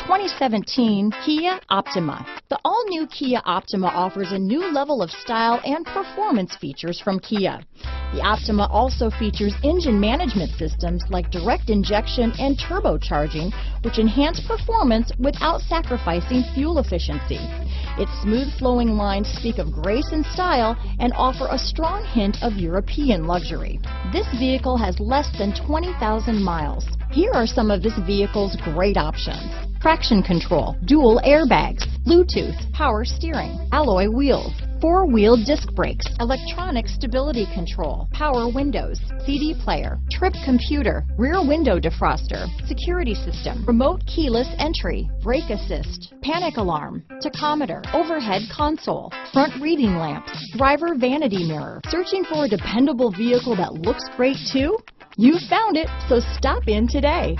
2017 Kia Optima. The all-new Kia Optima offers a new level of style and performance features from Kia. The Optima also features engine management systems like direct injection and turbocharging, which enhance performance without sacrificing fuel efficiency. Its smooth flowing lines speak of grace and style and offer a strong hint of European luxury. This vehicle has less than 20,000 miles. Here are some of this vehicle's great options: traction control, dual airbags, Bluetooth, power steering, alloy wheels, four-wheel disc brakes, electronic stability control, power windows, CD player, trip computer, rear window defroster, security system, remote keyless entry, brake assist, panic alarm, tachometer, overhead console, front reading lamps, driver vanity mirror. Searching for a dependable vehicle that looks great too? You found it, so stop in today.